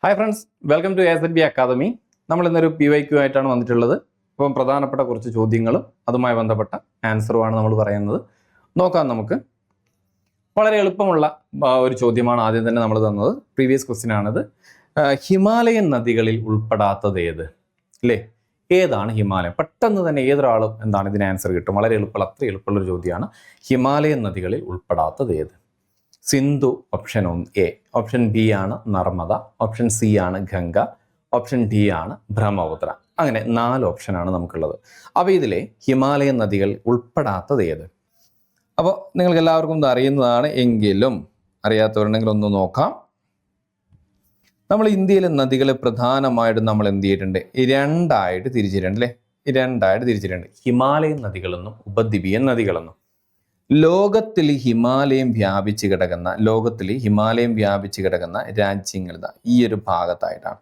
Hi friends, welcome to AZB academy. നമ്മൾ ഇന്നൊരു PYQ ആയിട്ടാണ് വന്നിട്ടുള്ളത്. അപ്പം പ്രധാനപ്പെട്ട കുറച്ച് ചോദ്യങ്ങളും അതുമായി ബന്ധപ്പെട്ട ആൻസറുമാണ് നമ്മൾ പറയുന്നത്. നോക്കാം നമുക്ക്. വളരെ എളുപ്പമുള്ള ഒരു ചോദ്യമാണ് ആദ്യം തന്നെ നമ്മൾ തന്നത്. പ്രീവിയസ് ക്വസ്റ്റ്യൻ ആണിത്. ഹിമാലയൻ നദികളിൽ ഉൾപ്പെടാത്തത് ഏത്? അല്ലേ, ഏതാണ് ഹിമാലയം? പെട്ടെന്ന് തന്നെ ഏതൊരാളും എന്താണ് ഇതിന് ആൻസർ കിട്ടും. വളരെ എളുപ്പമുള്ള, അത്ര എളുപ്പമുള്ളൊരു ചോദ്യമാണ്. ഹിമാലയൻ നദികളിൽ ഉൾപ്പെടാത്തത് ഏത്? Sindhu option A, option B ആണ് നർമ്മദ, ഓപ്ഷൻ C ആണ് ഗംഗ, ഓപ്ഷൻ D ആണ് ബ്രഹ്മപുത്ര. അങ്ങനെ 4 ഓപ്ഷനാണ് നമുക്കുള്ളത്. അപ്പോൾ ഇതിലെ ഹിമാലയൻ നദികൾ ഉൾപ്പെടാത്തത് ഏത്? അപ്പോൾ നിങ്ങൾക്ക് എല്ലാവർക്കും ഇത് അറിയുന്നതാണ്, എങ്കിലും അറിയാത്തവരുണ്ടെങ്കിൽ ഒന്ന് നോക്കാം. നമ്മൾ ഇന്ത്യയിലെ നദികളെ പ്രധാനമായിട്ടും നമ്മൾ എന്ത് ചെയ്തിട്ടുണ്ട്? രണ്ടായിട്ട് തിരിച്ചിട്ടുണ്ട്, അല്ലേ? രണ്ടായിട്ട് തിരിച്ചിട്ടുണ്ട്. ഹിമാലയൻ നദികളെന്നും ഉപദ്വീപീയൻ നദികളെന്നും. ലോകത്തിൽ ഹിമാലയം വ്യാപിച്ച് കിടക്കുന്ന രാജ്യങ്ങൾ ഈ ഒരു ഭാഗത്തായിട്ടാണ്.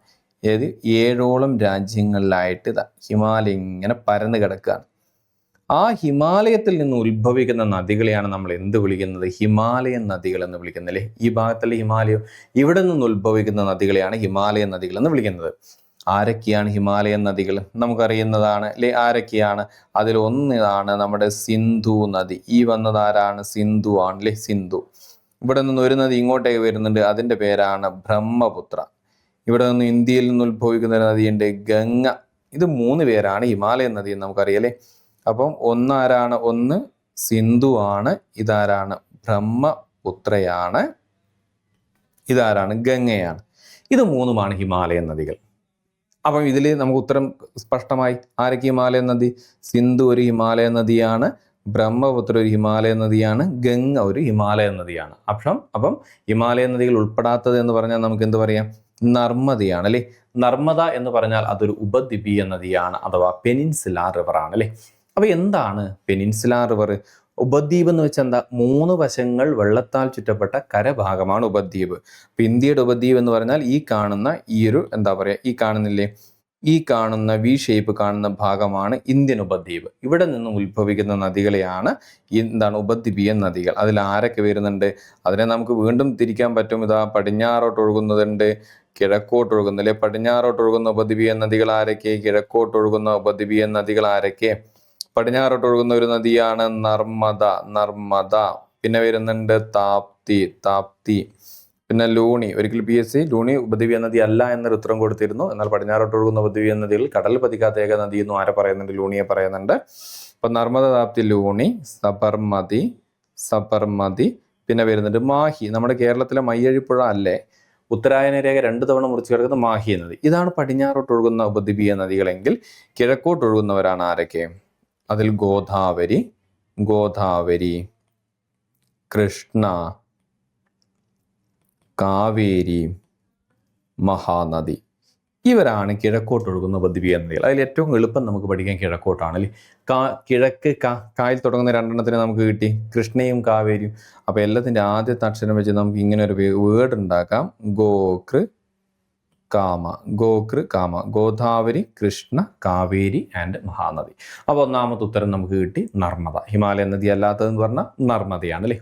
ഏത് 7ഓളം രാജ്യങ്ങളിലായിട്ട് ഹിമാലയം ഇങ്ങനെ പരന്ന് കിടക്കുകയാണ്. ആ ഹിമാലയത്തിൽ നിന്ന് ഉത്ഭവിക്കുന്ന നദികളെയാണ് നമ്മൾ എന്ത് വിളിക്കുന്നത്? ഹിമാലയൻ നദികൾ എന്ന് വിളിക്കുന്നത്, അല്ലേ? ഈ ഭാഗത്തുള്ള ഹിമാലയം, ഇവിടെ നിന്ന് ഉത്ഭവിക്കുന്ന നദികളെയാണ് ഹിമാലയൻ നദികൾ എന്ന് വിളിക്കുന്നത്. ആരൊക്കെയാണ് ഹിമാലയൻ നദികൾ? നമുക്കറിയുന്നതാണ്, അല്ലെ? ആരൊക്കെയാണ്? അതിൽ ഒന്നാണ് നമ്മുടെ സിന്ധു നദി. ഈ വന്നത് ആരാണ്? സിന്ധു ആണ്, അല്ലെ? സിന്ധു. ഇവിടെ നിന്ന് ഒരു നദി ഇങ്ങോട്ടേക്ക് വരുന്നുണ്ട്, അതിൻ്റെ പേരാണ് ബ്രഹ്മപുത്ര. ഇവിടെ നിന്ന് ഇന്ത്യയിൽ നിന്ന് ഉത്ഭവിക്കുന്ന ഒരു നദിയുണ്ട്, ഗംഗ. ഇത് 3 പേരാണ് ഹിമാലയൻ നദി എന്ന് നമുക്കറിയാലേ. അപ്പം ഒന്നാരാണ്? ഒന്ന് സിന്ധു ആണ്, ഇതാരാണ്? ബ്രഹ്മപുത്രയാണ്, ഇതാരാണ്? ഗംഗയാണ്. ഇത് 3മാണ് ഹിമാലയൻ നദികൾ. അപ്പം ഇതിൽ നമുക്ക് ഉത്തരം സ്പഷ്ടമായി. ആരൊക്കെ ഹിമാലയൻ നദി? സിന്ധു ഒരു ഹിമാലയൻ നദിയാണ്, ബ്രഹ്മപുത്ര ഒരു ഹിമാലയൻ നദിയാണ്, ഗംഗ ഒരു ഹിമാലയൻ നദിയാണ്. അപ്പം ഹിമാലയൻ നദികൾ ഉൾപ്പെടാത്തത് എന്ന് പറഞ്ഞാൽ നമുക്ക് എന്ത് പറയാം? നർമ്മദയാണ്, അല്ലേ? നർമ്മദ എന്ന് പറഞ്ഞാൽ അതൊരു ഉപദ്വീപീയ നദിയാണ്, അഥവാ പെനിൻസുലാർ റിവർ ആണ്, അല്ലേ? അപ്പൊ എന്താണ് പെനിൻസുലാർ റിവർ? ഉപദ്വീപ് എന്ന് വെച്ചാൽ എന്താ? 3 വശങ്ങൾ വെള്ളത്താൽ ചുറ്റപ്പെട്ട കരഭാഗമാണ് ഉപദ്വീപ്. അപ്പൊ ഇന്ത്യയുടെ ഉപദ്വീപ് എന്ന് പറഞ്ഞാൽ ഈ കാണുന്ന ഈ ഒരു എന്താ പറയാ, ഈ കാണുന്നില്ലേ, ഈ കാണുന്ന V ഷേപ്പ് കാണുന്ന ഭാഗമാണ് ഇന്ത്യൻ ഉപദ്വീപ്. ഇവിടെ നിന്നും ഉത്ഭവിക്കുന്ന നദികളെയാണ് എന്താണ്? ഉപദ്വീപീയൻ നദികൾ. അതിൽ ആരൊക്കെ വരുന്നുണ്ട്? അതിനെ നമുക്ക് വീണ്ടും തിരിക്കാൻ പറ്റും. ഇതാ പടിഞ്ഞാറോട്ട് ഒഴുകുന്നതുണ്ട്, കിഴക്കോട്ട് ഒഴുകുന്നില്ലേ? പടിഞ്ഞാറോട്ട് ഒഴുകുന്ന ഉപദ്വീപീയൻ നദികൾ ആരൊക്കെ? കിഴക്കോട്ട് ഒഴുകുന്ന ഉപദ്വീപീയൻ നദികൾ ആരൊക്കെ? പടിഞ്ഞാറോട്ട് ഒഴുകുന്ന ഒരു നദിയാണ് നർമ്മദ. പിന്നെ വരുന്നുണ്ട് താപ്തി. പിന്നെ ലൂണി. ഒരിക്കൽ PSC ലൂണി ഉപദ്വീപീയ നദി അല്ല എന്നൊരു ഉത്തരം കൊടുത്തിരുന്നു. എന്നാൽ പടിഞ്ഞാറോട്ട് ഒഴുകുന്ന ഉപദ്വീപീയ നദികൾ കടൽ പതിക്കാത്ത ഏക നദി എന്നും ആരെ പറയുന്നുണ്ട്? ലൂണിയെ പറയുന്നുണ്ട്. അപ്പൊ നർമ്മദ, താപ്തി, ലൂണി, സബർമതി. പിന്നെ വരുന്നുണ്ട് മാഹി. നമ്മുടെ കേരളത്തിലെ മയ്യഴിപ്പുഴ അല്ലേ? ഉത്തരായന രേഖ 2 തവണ മുറിച്ച് കിടക്കുന്ന മാഹി നദി. ഇതാണ് പടിഞ്ഞാറോട്ട് ഒഴുകുന്ന ഉപദ്വീപീയ നദികളെങ്കിൽ കിഴക്കോട്ട് ഒഴുകുന്നവരാണ് ആരൊക്കെ? അതിൽ ഗോദാവരി, കൃഷ്ണ, കാവേരി, മഹാനദി. ഇവരാണ് കിഴക്കോട്ട് ഒഴുകുന്ന ഉപദ്വീപീയ നദികൾ. അതിൽ ഏറ്റവും എളുപ്പം നമുക്ക് പഠിക്കാൻ കിഴക്കോട്ടാണ്, അല്ലേ? കിഴക്ക് കായിൽ തുടങ്ങുന്ന 2 നമുക്ക് കിട്ടി, കൃഷ്ണയും കാവേരിയും. അപ്പൊ എല്ലാത്തിന്റെ ആദ്യത്തെ അക്ഷരം വെച്ച് നമുക്ക് ഇങ്ങനെ ഒരു വേർഡ് ഉണ്ടാക്കാം, ഗോകൃ കാമ. ഗോദാവരി, കൃഷ്ണ, കാവേരി ആൻഡ് മഹാനദി. അപ്പോൾ ഒന്നാമത്തെ ഉത്തരം നമുക്ക് കിട്ടി നർമ്മദ. ഹിമാലയൻ നദി അല്ലാത്തതെന്ന് പറഞ്ഞാൽ നർമ്മദയാണ്, അല്ലേ?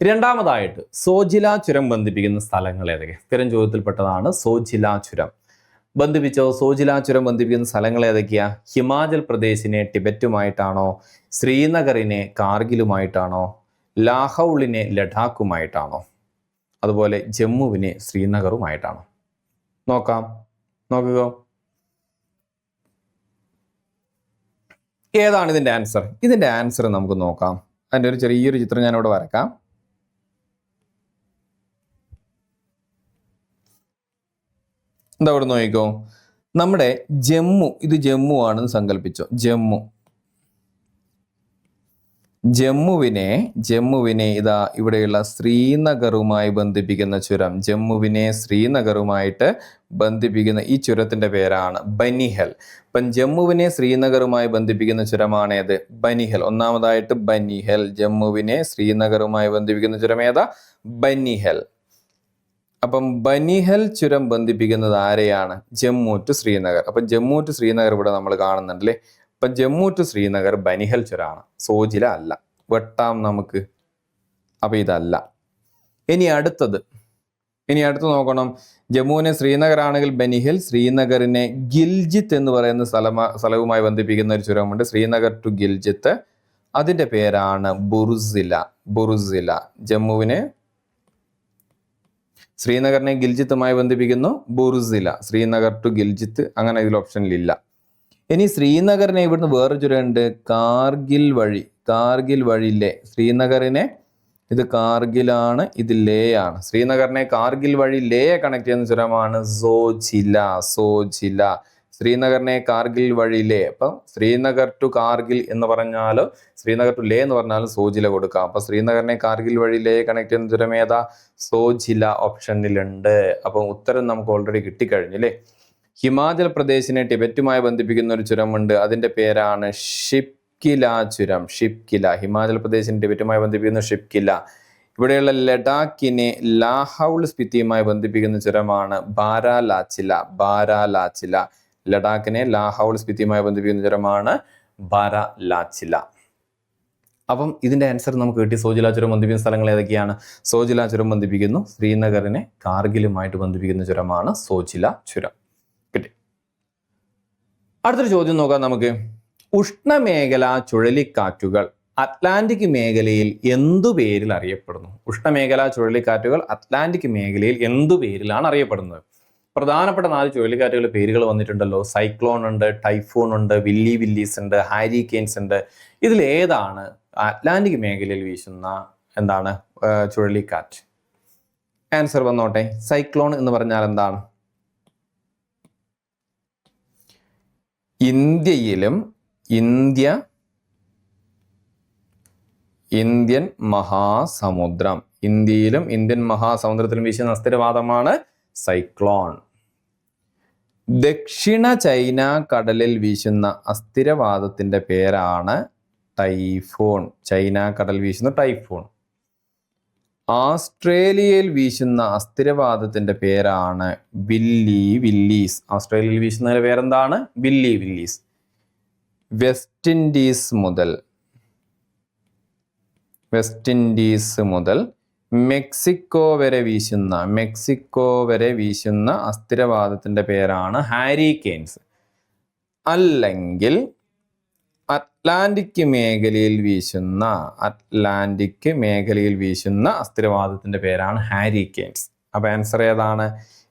രണ്ടാമതായിട്ട് സോജില ചുരം ബന്ധിപ്പിക്കുന്ന സ്ഥലങ്ങൾ ഏതൊക്കെ? സ്ഥിരം ചോദ്യത്തിൽപ്പെട്ടതാണ് സോജില ചുരം. സോജില ചുരം ബന്ധിപ്പിക്കുന്ന സ്ഥലങ്ങൾ ഏതൊക്കെയാ? ഹിമാചൽ പ്രദേശിനെ ടിബറ്റുമായിട്ടാണോ? ശ്രീനഗറിനെ കാർഗിലുമായിട്ടാണോ? ലാഹൌളിനെ ലഡാക്കുമായിട്ടാണോ? അതുപോലെ ജമ്മുവിനെ ശ്രീനഗറുമായിട്ടാണോ? നോക്കുക. ഏതാണ് ഇതിന്റെ ആൻസർ? ഇതിന്റെ ആൻസർ നമുക്ക് നോക്കാം. അതിന്റെ ഒരു ചെറിയൊരു ചിത്രം ഞാൻ ഇവിടെ വരക്കാം. എന്താ ഇവിടെ നോക്കിക്കോ. നമ്മുടെ ജമ്മു, ഇത് ജമ്മു ആണെന്ന് സങ്കല്പിച്ചോ. ജമ്മുവിനെ ഇതാ ഇവിടെയുള്ള ശ്രീനഗറുമായി ബന്ധിപ്പിക്കുന്ന ചുരം. ജമ്മുവിനെ ശ്രീനഗറുമായിട്ട് ബന്ധിപ്പിക്കുന്ന ഈ ചുരത്തിന്റെ പേരാണ് ബനിഹൽ. അപ്പം ജമ്മുവിനെ ശ്രീനഗറുമായി ബന്ധിപ്പിക്കുന്ന ചുരമാണേത്? ബനിഹൽ. ഒന്നാമതായിട്ട് ബനിഹൽ. ജമ്മുവിനെ ശ്രീനഗറുമായി ബന്ധിപ്പിക്കുന്ന ചുരം ഏതാ? ബനിഹൽ. അപ്പം ബനിഹൽ ചുരം ബന്ധിപ്പിക്കുന്നത് ആരെയാണ്? ജമ്മു ടു ശ്രീനഗർ. അപ്പം ജമ്മു ടു ശ്രീനഗർ ഇവിടെ നമ്മൾ കാണുന്നുണ്ട്, അല്ലേ? അപ്പം ജമ്മു ടു ശ്രീനഗർ ബനിഹൽ ചുരമാണ്, സോജില അല്ല. വെട്ടാം നമുക്ക്. അപ്പൊ ഇതല്ല. ഇനി അടുത്തത് ഇനി അടുത്ത് നോക്കണം, ജമ്മുവിനെ ശ്രീനഗർ ആണെങ്കിൽ ബനിഹിൽ, ശ്രീനഗറിനെ ഗിൽജിത്ത് എന്ന് പറയുന്ന സ്ഥലവുമായി ബന്ധിപ്പിക്കുന്ന ഒരു ചുരമുണ്ട്, ശ്രീനഗർ ടു ഗിൽജിത്ത്. അതിന്റെ പേരാണ് ബുർസില. ബുർസില. ജമ്മുവിനെ ശ്രീനഗറിനെ ഗിൽജിത്തുമായി ബന്ധിപ്പിക്കുന്നു ബുർസില. ശ്രീനഗർ ടു ഗിൽജിത്ത് അങ്ങനെ ഇതിൽ ഓപ്ഷനിലില്ല. ഇനി ശ്രീനഗറിനെ ഇവിടുന്ന് വേറൊരു ചുരമുണ്ട്, കാർഗിൽ വഴി. കാർഗിൽ വഴി ലേ. ശ്രീനഗറിനെ ഇത് കാർഗിലാണ്, ഇത് ലേ ആണ്. ശ്രീനഗറിനെ കാർഗിൽ വഴി ലേ കണക്ട് ചെയ്യുന്ന ചുരമാണ് സോജില. സോജില. ശ്രീനഗറിനെ കാർഗിൽ വഴി ലേ. അപ്പം ശ്രീനഗർ ടു കാർഗിൽ എന്ന് പറഞ്ഞാലോ ശ്രീനഗർ ടു ലേ എന്ന് പറഞ്ഞാലും സോജില കൊടുക്കാം. അപ്പൊ ശ്രീനഗറിനെ കാർഗിൽ വഴി ലേ കണക്ട് ചെയ്യുന്ന ചുരം ഏതാ? സോജില ഓപ്ഷനിലുണ്ട്. അപ്പം ഉത്തരം നമുക്ക് ഓൾറെഡി കിട്ടിക്കഴിഞ്ഞു അല്ലേ. ഹിമാചൽ പ്രദേശിനെ ടിബറ്റുമായി ബന്ധിപ്പിക്കുന്ന ഒരു ചുരമുണ്ട്, അതിന്റെ പേരാണ് ഷിപ്കില ചുരം. ഷിപ്കില. ഹിമാചൽ പ്രദേശിനെ ടിബറ്റുമായി ബന്ധിപ്പിക്കുന്ന ഷിപ്കില. ഇവിടെയുള്ള ലഡാക്കിനെ ലാഹൌൾ സ്പിതിയുമായി ബന്ധിപ്പിക്കുന്ന ചുരമാണ് ബാരാലാച്ചില. ബാരാലാച്ചില. ലഡാക്കിനെ ലാഹൌൾ സ്പിതിയുമായി ബന്ധിപ്പിക്കുന്ന ചുരമാണ് ബാരാലാച്ചില. അപ്പം ഇതിന്റെ ആൻസർ നമുക്ക് കിട്ടി. സോജില ചുരം ബന്ധിപ്പിക്കുന്ന സ്ഥലങ്ങൾ ഏതൊക്കെയാണ്? സോജില ചുരം ബന്ധിപ്പിക്കുന്നു, ശ്രീനഗറിനെ കാർഗിലുമായിട്ട് ബന്ധിപ്പിക്കുന്ന ചുരമാണ് സോജില ചുരം. കിട്ടി. അടുത്തൊരു ചോദ്യം നോക്കാം നമുക്ക്. ഉഷ്ണമേഖല ചുഴലിക്കാറ്റുകൾ അറ്റ്ലാന്റിക് മേഖലയിൽ എന്തു പേരിൽ അറിയപ്പെടുന്നു? ഉഷ്ണമേഖല ചുഴലിക്കാറ്റുകൾ അറ്റ്ലാന്റിക് മേഖലയിൽ എന്തു പേരിലാണ് അറിയപ്പെടുന്നത്? പ്രധാനപ്പെട്ട 4 ചുഴലിക്കാറ്റുകളുടെ പേരുകൾ വന്നിട്ടുണ്ടല്ലോ. സൈക്ലോൺ ഉണ്ട്, ടൈഫൂൺ ഉണ്ട്, വില്ലി വില്ലീസ് ഉണ്ട്, ഹാരിക്കെയിൻസ് ഉണ്ട്. ഇതിൽ ഏതാണ് അറ്റ്ലാന്റിക് മേഖലയിൽ വീശുന്ന ചുഴലിക്കാറ്റ്? ആൻസർ വന്നോട്ടെ. സൈക്ലോൺ എന്ന് പറഞ്ഞാൽ എന്താണ്? ഇന്ത്യൻ മഹാസമുദ്രം. ഇന്ത്യയിലും ഇന്ത്യൻ മഹാസമുദ്രത്തിലും വീശുന്ന അസ്ഥിരവാദമാണ് സൈക്ലോൺ. ദക്ഷിണ ചൈന കടലിൽ വീശുന്ന അസ്ഥിരവാദത്തിന്റെ പേരാണ് ടൈഫൂൺ. ചൈന കടൽ വീശുന്ന ടൈഫൂൺ. ഓസ്ട്രേലിയയിൽ വീശുന്ന അസ്ഥിരവാദത്തിന്റെ പേരാണ് വില്ലി വില്ലീസ്. ഓസ്ട്രേലിയയിൽ വീശുന്നതിന്റെ പേരെന്താണ്? Willy willies. വെസ്റ്റ് ഇൻഡീസ് മുതൽ മെക്സിക്കോ വരെ വീശുന്ന അസ്ഥിരവാദത്തിന്റെ പേരാണ് ഹാരിക്കെയിൻസ്. അല്ലെങ്കിൽ അറ്റ്ലാന്റിക് മേഖലയിൽ വീശുന്ന അസ്ഥിരവാദത്തിന്റെ പേരാണ് ഹാരിക്കെയിൻസ്. അപ്പൊ ആൻസർ ഏതാണ്?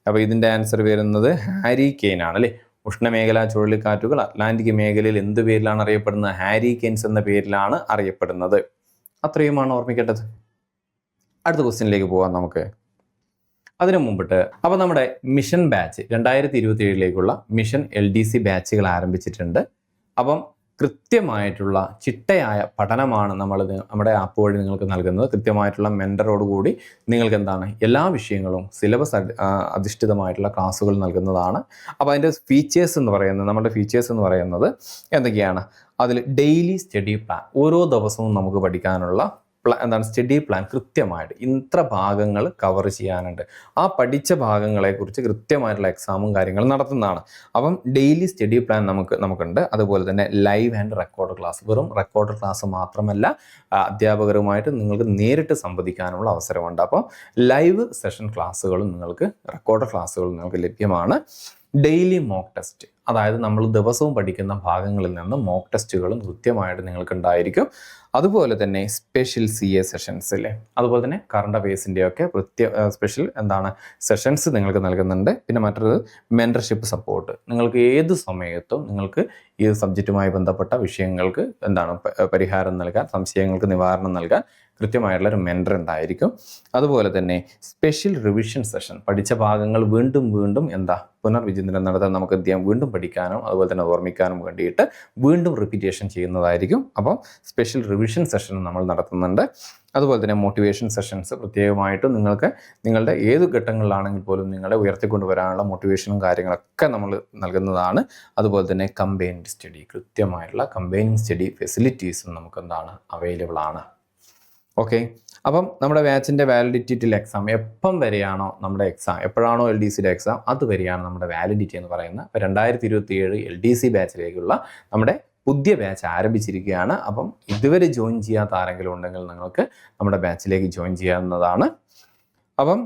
അപ്പൊ ഇതിന്റെ ആൻസർ വരുന്നത് ഹാരിക്കെയിൻ ആണ് അല്ലെ. ഉഷ്ണമേഖലാ ചുഴലിക്കാറ്റുകൾ അറ്റ്ലാന്റിക് മേഖലയിൽ എന്ത് പേരിലാണ് അറിയപ്പെടുന്നത്? ഹാരിക്കെയിൻസ് എന്ന പേരിലാണ് അറിയപ്പെടുന്നത്. അത്രയുമാണ് ഓർമ്മിക്കേണ്ടത്. അടുത്ത ക്വസ്റ്റ്യനിലേക്ക് പോകാം നമുക്ക്. അതിനു മുമ്പിട്ട് അപ്പോൾ നമ്മുടെ മിഷൻ ബാച്ച് 2027 മിഷൻ LDC ബാച്ചുകൾ ആരംഭിച്ചിട്ടുണ്ട്. അപ്പം കൃത്യമായിട്ടുള്ള ചിട്ടയായ പഠനമാണ് നമ്മുടെ ആപ്പ് വഴി നിങ്ങൾക്ക് നൽകുന്നത്. കൃത്യമായിട്ടുള്ള മെൻറ്ററോടുകൂടി നിങ്ങൾക്ക് എല്ലാ വിഷയങ്ങളും സിലബസ് അധിഷ്ഠിതമായിട്ടുള്ള ക്ലാസ്സുകൾ നൽകുന്നതാണ്. അപ്പോൾ അതിൻ്റെ നമ്മുടെ ഫീച്ചേഴ്സ് എന്ന് പറയുന്നത് എന്തൊക്കെയാണ്? അതിൽ ഡെയിലി സ്റ്റഡി പ്ലാൻ, ഓരോ ദിവസവും നമുക്ക് പഠിക്കാനുള്ള സ്റ്റഡി പ്ലാൻ കൃത്യമായിട്ട് ഇത്ര ഭാഗങ്ങൾ കവർ ചെയ്യാനുണ്ട്. ആ പഠിച്ച ഭാഗങ്ങളെക്കുറിച്ച് കൃത്യമായിട്ടുള്ള എക്സാമും കാര്യങ്ങളും നടത്തുന്നതാണ്. അപ്പം ഡെയിലി സ്റ്റഡി പ്ലാൻ നമുക്കുണ്ട്. അതുപോലെ തന്നെ ലൈവ് ആൻഡ് റെക്കോർഡ് ക്ലാസ്. വെറും റെക്കോർഡ് ക്ലാസ് മാത്രമല്ല, അധ്യാപകരുമായിട്ട് നിങ്ങൾക്ക് നേരിട്ട് സംവദിക്കാനുള്ള അവസരമുണ്ട്. അപ്പോൾ ലൈവ് സെഷൻ ക്ലാസ്സുകളും റെക്കോർഡ് ക്ലാസ്സുകളും നിങ്ങൾക്ക് ലഭ്യമാണ്. ഡെയിലി മോക്ക് ടെസ്റ്റ്, അതായത് നമ്മൾ ദിവസവും പഠിക്കുന്ന ഭാഗങ്ങളിൽ നിന്ന് മോക്ക് ടെസ്റ്റുകളും കൃത്യമായിട്ട് നിങ്ങൾക്ക് ഉണ്ടായിരിക്കും. അതുപോലെ തന്നെ സ്പെഷ്യൽ CA സെഷൻസിലെ, അതുപോലെ തന്നെ കറണ്ട് അഫയേഴ്സിൻ്റെയൊക്കെ സ്പെഷ്യൽ സെഷൻസ് നിങ്ങൾക്ക് നൽകുന്നുണ്ട്. പിന്നെ മറ്റൊരു മെൻറ്റർഷിപ്പ് സപ്പോർട്ട്. നിങ്ങൾക്ക് ഏത് സമയത്തും നിങ്ങൾക്ക് ഈ സബ്ജക്റ്റുമായി ബന്ധപ്പെട്ട വിഷയങ്ങൾക്ക് പരിഹാരം നൽകാൻ, സംശയങ്ങൾക്ക് നിവാരണം നൽകാൻ കൃത്യമായിട്ടുള്ള ഒരു മെൻറ്റർ ഉണ്ടായിരിക്കും. അതുപോലെ തന്നെ സ്പെഷ്യൽ റിവിഷൻ സെഷൻ, പഠിച്ച ഭാഗങ്ങൾ വീണ്ടും പുനർവിചിന്തനം നടത്താൻ നമുക്ക് വീണ്ടും പഠിക്കാനും അതുപോലെ തന്നെ ഓർമ്മിക്കാനും വേണ്ടിയിട്ട് വീണ്ടും റിപ്പീറ്റേഷൻ ചെയ്യുന്നതായിരിക്കും. അപ്പം സ്പെഷ്യൽ റിവിഷൻ സെഷൻ നമ്മൾ നടത്തുന്നുണ്ട്. അതുപോലെ തന്നെ മോട്ടിവേഷൻ സെഷൻസ് പ്രത്യേകമായിട്ടും നിങ്ങളുടെ ഏത് ഘട്ടങ്ങളിലാണെങ്കിൽ പോലും നിങ്ങളെ ഉയർത്തിക്കൊണ്ടുവരാനുള്ള മോട്ടിവേഷനും കാര്യങ്ങളൊക്കെ നമ്മൾ നൽകുന്നതാണ്. അതുപോലെ തന്നെ കമ്പൈൻഡ് സ്റ്റഡി, കൃത്യമായിട്ടുള്ള കമ്പൈനിങ് സ്റ്റഡി ഫെസിലിറ്റീസും നമുക്ക് അവൈലബിൾ ആണ്. ഓക്കെ. അപ്പം നമ്മുടെ ബാച്ചിൻ്റെ വാലിഡിറ്റി ടിൽ എക്സാം എപ്പം വരെയാണോ എപ്പോഴാണോ LDCയുടെ എക്സാം അതുവരെയാണ് നമ്മുടെ വാലിഡിറ്റി എന്ന് പറയുന്നത്. 2027 LDC ബാച്ചിലേക്കുള്ള നമ്മുടെ പുതിയ ബാച്ച് ആരംഭിച്ചിരിക്കുകയാണ്. അപ്പം ഇതുവരെ ജോയിൻ ചെയ്യാത്ത ആരെങ്കിലും ഉണ്ടെങ്കിൽ നിങ്ങൾക്ക് നമ്മുടെ ബാച്ചിലേക്ക് ജോയിൻ ചെയ്യാവുന്നതാണ്. അപ്പം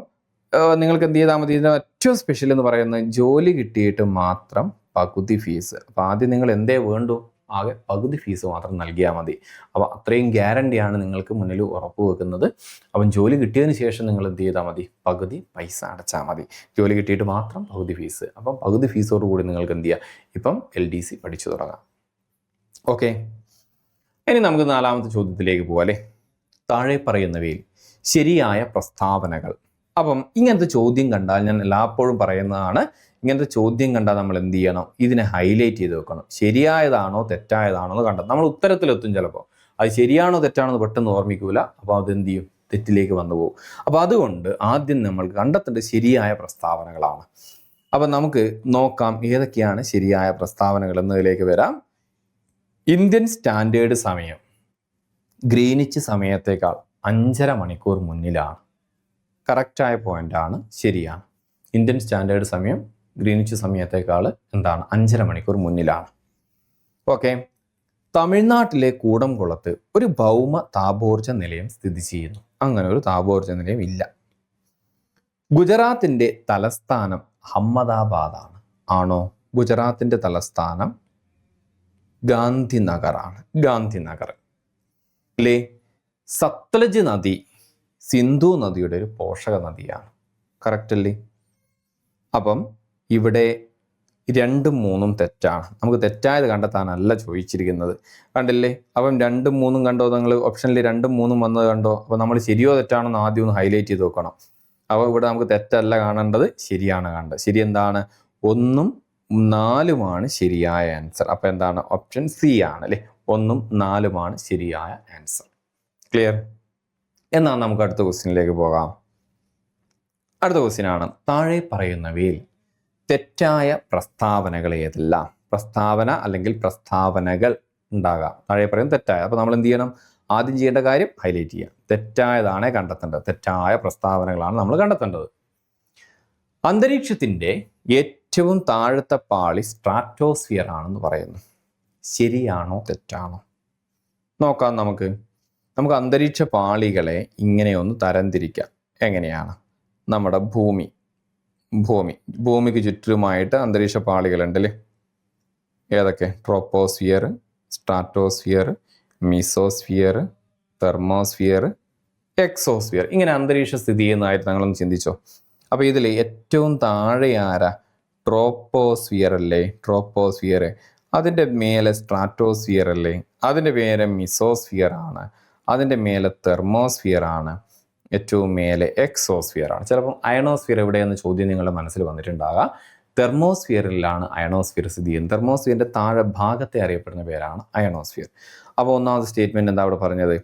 നിങ്ങൾക്ക് എന്ത് ചെയ്താൽ മതി? ഇതിന് ഏറ്റവും സ്പെഷ്യൽ എന്ന് പറയുന്നത് ജോലി കിട്ടിയിട്ട് മാത്രം പകുതി ഫീസ്. അപ്പോൾ ആദ്യം നിങ്ങൾ എന്തേ വേണ്ടു? ആകെ പകുതി ഫീസ് മാത്രം നൽകിയാൽ മതി. അപ്പോൾ അത്രയും ഗ്യാരണ്ടിയാണ് നിങ്ങൾക്ക് മുന്നിൽ ഉറപ്പ് വെക്കുന്നത്. അപ്പം ജോലി കിട്ടിയതിന് ശേഷം നിങ്ങൾ എന്ത് ചെയ്താൽ മതി? പകുതി പൈസ അടച്ചാൽ മതി. ജോലി കിട്ടിയിട്ട് മാത്രം പകുതി ഫീസ്. അപ്പം പകുതി ഫീസോടുകൂടി നിങ്ങൾക്ക് എന്ത് ചെയ്യുക? ഇപ്പം LDC പഠിച്ചു തുടങ്ങാം. ഓക്കെ, ഇനി നമുക്ക് 4ാമത്തെ ചോദ്യത്തിലേക്ക് പോകാം അല്ലേ? താഴെ പറയുന്നവയിൽ ശരിയായ പ്രസ്താവനകൾ. അപ്പം ഇങ്ങനത്തെ ചോദ്യം കണ്ടാൽ ഞാൻ എല്ലായ്പ്പോഴും പറയുന്നതാണ്, ഇങ്ങനത്തെ ചോദ്യം കണ്ടാൽ നമ്മൾ എന്ത് ചെയ്യണം? ഇതിനെ ഹൈലൈറ്റ് ചെയ്ത് വെക്കണം. ശരിയായതാണോ തെറ്റായതാണോ എന്ന് കണ്ടെത്തും. നമ്മൾ ഉത്തരത്തിലെത്തും ചിലപ്പോൾ. അത് ശരിയാണോ തെറ്റാണോ എന്ന് പെട്ടെന്ന് ഓർമ്മിക്കൂല. അപ്പോൾ അതെന്ത് ചെയ്യും? തെറ്റിലേക്ക് വന്നു പോകും. അപ്പോൾ അതുകൊണ്ട് ആദ്യം നമ്മൾ കണ്ടെത്തേണ്ടത് ശരിയായ പ്രസ്താവനകളാണ്. അപ്പം നമുക്ക് നോക്കാം ഏതൊക്കെയാണ് ശരിയായ പ്രസ്താവനകൾ എന്നതിലേക്ക് വരാം. ഇന്ത്യൻ സ്റ്റാൻഡേർഡ് സമയം ഗ്രീനിച്ച് സമയത്തേക്കാൾ 5.5 മണിക്കൂർ മുന്നിലാണ്. കറക്റ്റായ പോയിന്റാണ്, ശരിയാണ്. ഇന്ത്യൻ സ്റ്റാൻഡേർഡ് സമയം ഗ്രീനിച്ച് സമയത്തേക്കാൾ എന്താണ്? 5.5 മണിക്കൂർ മുന്നിലാണ്. ഓക്കെ, തമിഴ്നാട്ടിലെ കൂടംകുളത്ത് ഒരു ഭൗമ താപോർജ നിലയം സ്ഥിതി ചെയ്യുന്നു. അങ്ങനെ ഒരു താപോർജ നിലയം ഇല്ല. ഗുജറാത്തിന്റെ തലസ്ഥാനം അഹമ്മദാബാദാണ്. ആണോ? ഗുജറാത്തിന്റെ തലസ്ഥാനം ഗാന്ധിനഗറാണ്. ഗാന്ധിനഗർ അല്ലേ? സത്ലജ് നദി സിന്ധു നദിയുടെ ഒരു പോഷക നദിയാണ്. കറക്റ്റ് അല്ലേ? അപ്പം ഇവിടെ 2ഉം 3ഉം തെറ്റാണ്. നമുക്ക് തെറ്റായത് കണ്ടെത്താനല്ല ചോദിച്ചിരിക്കുന്നത്. കണ്ടില്ലേ? അപ്പം 2ഉം 3ഉം കണ്ടോ? നിങ്ങൾ ഓപ്ഷനിൽ 2ഉം 3ഉം വന്നത് കണ്ടോ? അപ്പോൾ നമ്മൾ ശരിയോ തെറ്റാണോ എന്ന് ആദ്യം ഒന്ന് ഹൈലൈറ്റ് ചെയ്ത് നോക്കണം. അപ്പോൾ ഇവിടെ നമുക്ക് തെറ്റല്ല കാണേണ്ടത്, ശരിയാണ് കാണേണ്ടത്. ശരി എന്താണ്? 1ഉം 4ഉമാണ് ശരിയായ ആൻസർ. അപ്പോൾ എന്താണ്? ഓപ്ഷൻ സി ആണ് അല്ലേ? 1ഉം 4ഉമാണ് ശരിയായ ആൻസർ. ക്ലിയർ? എന്നാൽ നമുക്ക് അടുത്ത ക്വസ്റ്റ്യനിലേക്ക് പോകാം. അടുത്ത ക്വസ്റ്റ്യനാണ്, താഴെ പറയുന്നവയിൽ തെറ്റായ പ്രസ്താവനകൾ ഏതെല്ലാം? പ്രസ്താവന അല്ലെങ്കിൽ പ്രസ്താവനകൾ ഉണ്ടാകാം. താഴെ പറയുന്നത് തെറ്റായ. അപ്പോൾ നമ്മൾ എന്ത് ചെയ്യണം? ആദ്യം ചെയ്യേണ്ട കാര്യം ഹൈലൈറ്റ് ചെയ്യുക. തെറ്റായതാണ് കണ്ടെത്തേണ്ടത്. തെറ്റായ പ്രസ്താവനകളാണ് നമ്മൾ കണ്ടെത്തേണ്ടത്. അന്തരീക്ഷത്തിൻ്റെ ഏറ്റവും താഴത്തെ പാളി സ്ട്രാറ്റോസ്ഫിയർ ആണെന്ന് പറയുന്നു. ശരിയാണോ തെറ്റാണോ? നോക്കാം നമുക്ക്. നമുക്ക് അന്തരീക്ഷ പാളികളെ ഇങ്ങനെയൊന്ന് തരംതിരിക്കാം. എങ്ങനെയാണ്? നമ്മുടെ ഭൂമിക്ക് ചുറ്റുമായിട്ട് അന്തരീക്ഷ പാളികളുണ്ട് അല്ലേ? ഏതൊക്കെ? Troposphere, stratosphere, mesosphere, thermosphere, exosphere. ഇങ്ങനെ അന്തരീക്ഷം സ്ഥിതി ചെയ്യുന്നതായിട്ട് ഞങ്ങളൊന്ന് ചിന്തിച്ചോ. അപ്പോൾ ഇതിൽ ഏറ്റവും താഴെ ആരാ? ട്രോപ്പോസ്ഫിയർ അല്ലേ? ട്രോപ്പോസ്ഫിയർ. അതിൻ്റെ മേലെ സ്ട്രാറ്റോസ്ഫിയർ അല്ലേ? അതിൻ്റെ മേലെ മിസോസ്ഫിയർ ആണ്. അതിൻ്റെ മേലെ തെർമോസ്ഫിയർ ആണ്. ഏറ്റവും മേലെ എക്സോസ്ഫിയർ ആണ്. ചിലപ്പം അയണോസ്ഫിയർ എവിടെയെന്ന ചോദ്യം നിങ്ങളുടെ മനസ്സിൽ വന്നിട്ടുണ്ടാകാം. തെർമോസ്ഫിയറിലാണ് അയണോസ്ഫിയർ സ്ഥിതി ചെയ്യുന്നത്. തെർമോസ്ഫിയറിൻ്റെ താഴെ ഭാഗത്തെ അറിയപ്പെടുന്ന പേരാണ് അയണോസ്ഫിയർ. അപ്പോൾ ഒന്നാമത്തെ സ്റ്റേറ്റ്മെൻറ്റ് എന്താ അവിടെ പറഞ്ഞത്?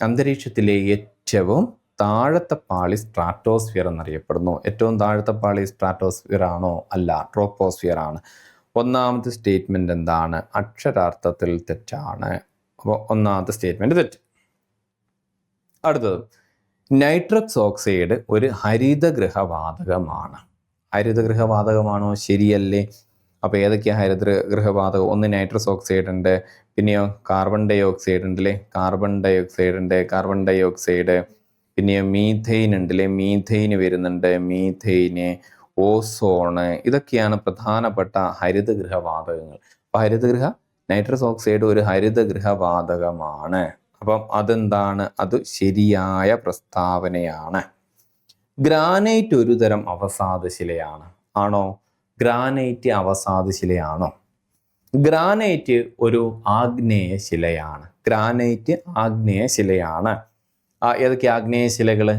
അന്തരീക്ഷത്തിലെ ഏറ്റവും താഴത്തെ പാളി സ്ട്രാറ്റോസ്ഫിയർ എന്നറിയപ്പെടുന്നു. ഏറ്റവും താഴത്തെ പാളി സ്ട്രാറ്റോസ്ഫിയർ ആണോ? അല്ല, ട്രോപ്പോസ്ഫിയർ ആണ്. ഒന്നാമത്തെ സ്റ്റേറ്റ്മെൻറ്റ് എന്താണ്? അക്ഷരാർത്ഥത്തിൽ തെറ്റാണ്. അപ്പോൾ ഒന്നാമത്തെ സ്റ്റേറ്റ്മെൻറ്റ് തെറ്റ്. അടുത്തത്, നൈട്രസ് ഓക്സൈഡ് ഒരു ഹരിതഗൃഹവാതകമാണ്. ഹരിതഗൃഹവാതകമാണോ? ശരിയല്ലേ? അപ്പോൾ ഏതൊക്കെയാണ് ഹരിതഗൃഹവാതകം? ഒന്ന് നൈട്രസ് ഓക്സൈഡ് ഉണ്ട്, പിന്നെയോ കാർബൺ ഡൈ ഓക്സൈഡ് ഉണ്ട് അല്ലേ? കാർബൺ ഡൈ ഓക്സൈഡ്, പിന്നെയോ മീഥെയിൻ ഉണ്ട് അല്ലേ? മീഥെയിന് വരുന്നുണ്ട്, മീഥെയിന്, ഓസോണ്. ഇതൊക്കെയാണ് പ്രധാനപ്പെട്ട ഹരിതഗൃഹവാതകങ്ങൾ. അപ്പോൾ നൈട്രസ് ഓക്സൈഡ് ഒരു ഹരിതഗൃഹവാതകമാണ്. അപ്പം അതെന്താണ്? അത് ശരിയായ പ്രസ്താവനയാണ്. ഗ്രാനൈറ്റ് ഒരു തരം അവസാദശിലയാണ്. ആണോ? ഗ്രാനൈറ്റ് അവസാദശിലയാണോ? ഗ്രാനൈറ്റ് ഒരു ആഗ്നേയശിലയാണ്. ഗ്രാനൈറ്റ് ആഗ്നേയശിലയാണ്. ഏതൊക്കെ ആഗ്നേയശിലകൾ?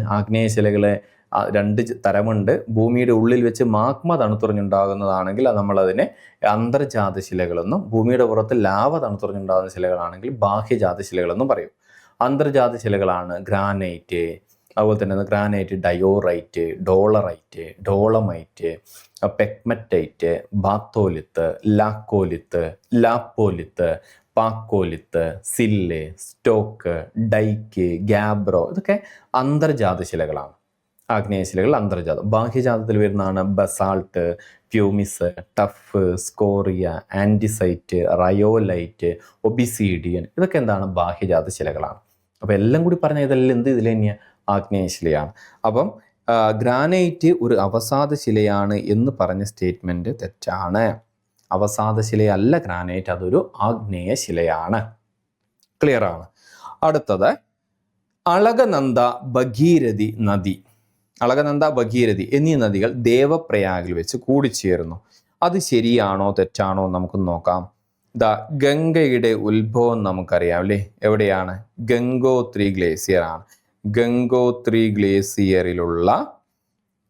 2 തരമുണ്ട്. ഭൂമിയുടെ ഉള്ളിൽ വെച്ച് മാഗ്മ തണുത്തുറഞ്ഞുണ്ടാകുന്നതാണെങ്കിൽ നമ്മളതിനെ അന്തർജാത ശിലകളെന്നും, ഭൂമിയുടെ പുറത്ത് ലാവ തണുത്തുറഞ്ഞുണ്ടാകുന്ന ശിലകളാണെങ്കിൽ ബാഹ്യജാത ശിലകളെന്നും പറയും. അന്തർജാത ശിലകളാണ് ഗ്രാനൈറ്റ്, അതുപോലെ തന്നെ granite, diorite, dolerite, dolomite, pegmatite, batholith, lopolith, phacolith, sill, stock, dike, gabbro. ഇതൊക്കെ അന്തർജാത ശിലകളാണ്. ആഗ്നേയശിലകൾ അന്തർജാതം. ബാഹ്യജാതത്തിൽ വരുന്നതാണ് basalt, pumice, tuff, scoria, andesite, rhyolite, obsidian. ഇതൊക്കെ എന്താണ്? ബാഹ്യജാത ശിലകളാണ്. അപ്പോൾ എല്ലാം കൂടി പറഞ്ഞാൽ ഇതെല്ലാം ഇതിൽ തന്നെയാണ് ആഗ്നേയശിലയാണ്. അപ്പം ഗ്രാനൈറ്റ് ഒരു അവസാദ ശിലയാണ് എന്ന് പറഞ്ഞ സ്റ്റേറ്റ്മെൻറ്റ് തെറ്റാണ്. അവസാദ ശിലയല്ല ഗ്രാനൈറ്റ്, അതൊരു ആഗ്നേയ ശിലയാണ്. ക്ലിയർ ആണ്. അടുത്തത് അളകനന്ദ, ഭഗീരഥി നദി. അളകനന്ദ, ഭഗീരഥി എന്നീ നദികൾ ദേവപ്രയാഗിൽ വെച്ച് കൂടിച്ചേരുന്നു. അത് ശരിയാണോ തെറ്റാണോ നമുക്ക് നോക്കാം. ഗംഗയുടെ ഉത്ഭവം നമുക്കറിയാം അല്ലേ? എവിടെയാണ്? ഗംഗോത്രി ഗ്ലേസിയർ ആണ്. ഗംഗോത്രി ഗ്ലേസിയറിലുള്ള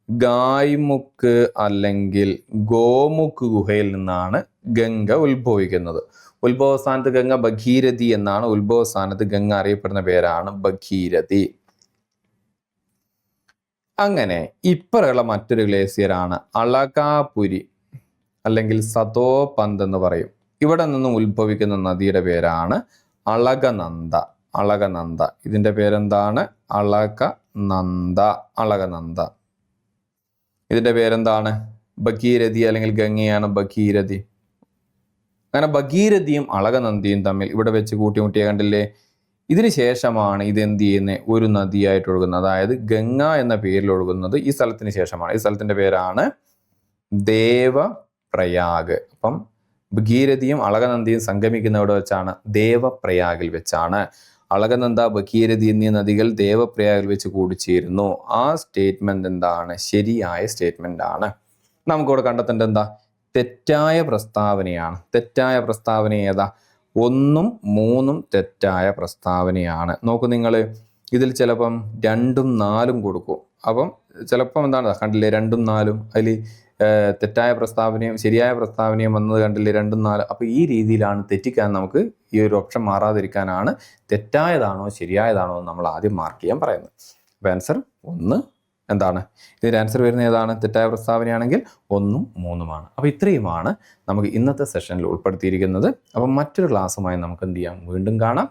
ഗായ്മുക്ക് അല്ലെങ്കിൽ ഗോമുഖ് ഗുഹയിൽ നിന്നാണ് ഗംഗ ഉത്ഭവിക്കുന്നത്. ഉത്ഭവസ്ഥാനത്ത് ഗംഗ ഭഗീരഥി എന്നാണ്. ഉത്ഭവസ്ഥാനത്ത് ഗംഗ അറിയപ്പെടുന്ന പേരാണ് ഭഗീരഥി. അങ്ങനെ ഇപ്പറയുള്ള മറ്റൊരു ഗ്ലേസിയറാണ് അളകാപുരി അല്ലെങ്കിൽ സതോപന്ത് എന്ന് പറയും. ഇവിടെ നിന്നും ഉത്ഭവിക്കുന്ന നദിയുടെ പേരാണ് അളകനന്ദ. അളകനന്ദ. ഇതിന്റെ പേരെന്താണ്? അളകനന്ദ. അളകനന്ദ. ഇതിന്റെ പേരെന്താണ്? ഭഗീരഥി അല്ലെങ്കിൽ ഗംഗയാണ് ഭഗീരഥി. അങ്ങനെ ഭഗീരഥിയും അളകനന്ദിയും തമ്മിൽ ഇവിടെ വെച്ച് കൂട്ടിമുട്ടിയ കണ്ടില്ലേ? ഇതിന് ശേഷമാണ് ഇത് എന്ത് ചെയ്യുന്നത്? ഒരു നദിയായിട്ട് ഒഴുകുന്നത്. അതായത് ഗംഗ എന്ന പേരിൽ ഒഴുകുന്നത് ഈ സ്ഥലത്തിന് ശേഷമാണ്. ഈ സ്ഥലത്തിന്റെ പേരാണ് ദേവപ്രയാഗ്. അപ്പം ഭഗീരഥിയും അളകനന്ദിയും സംഗമിക്കുന്ന ഇവിടെ വെച്ചാണ്? ദേവപ്രയാഗിൽ വെച്ചാണ്. അളകനന്ദ, ഭഗീരഥി എന്നീ നദികൾ ദേവപ്രയാഗിൽ വെച്ച് കൂടിച്ചേരുന്നു. ആ സ്റ്റേറ്റ്മെന്റ് എന്താണ്? ശരിയായ സ്റ്റേറ്റ്മെന്റ് ആണ്. നമുക്കിവിടെ കണ്ടെത്തേണ്ടത് എന്താ? തെറ്റായ പ്രസ്താവനയാണ്. തെറ്റായ പ്രസ്താവന ഏതാ? 1ഉം 3ഉം തെറ്റായ പ്രസ്താവനയാണ്. നോക്കൂ നിങ്ങൾ, ഇതിൽ ചിലപ്പം 2ഉം 4ഉം കൊടുക്കും. അപ്പം ചിലപ്പം എന്താണ് കണ്ടില്ലേ? 2ഉം 4ഉം അതിൽ തെറ്റായ പ്രസ്താവനയും ശരിയായ പ്രസ്താവനയും വന്നത് കണ്ടില്ലേ? 2ഉം 4. അപ്പോൾ ഈ രീതിയിലാണ് തെറ്റിക്കാൻ നമുക്ക് ഈ ഒരു ഓപ്ഷൻ മാറാതിരിക്കാനാണ് തെറ്റായതാണോ ശരിയായതാണോ എന്ന് നമ്മൾ ആദ്യം മാർക്ക് ചെയ്യാൻ പറയുന്നത്. അപ്പോൾ ആൻസർ 1 എന്താണ്? ഇതിൻ്റെ ആൻസർ വരുന്നത് ഏതാണ്? തെറ്റായ പ്രസ്താവനയാണെങ്കിൽ 1ഉം 3ഉമാണ്. അപ്പോൾ ഇത്രയുമാണ് നമുക്ക് ഇന്നത്തെ സെഷനിൽ ഉൾപ്പെടുത്തിയിരിക്കുന്നത്. അപ്പം മറ്റൊരു ക്ലാസ്സുമായി നമുക്ക് എന്ത് ചെയ്യാം? വീണ്ടും കാണാം.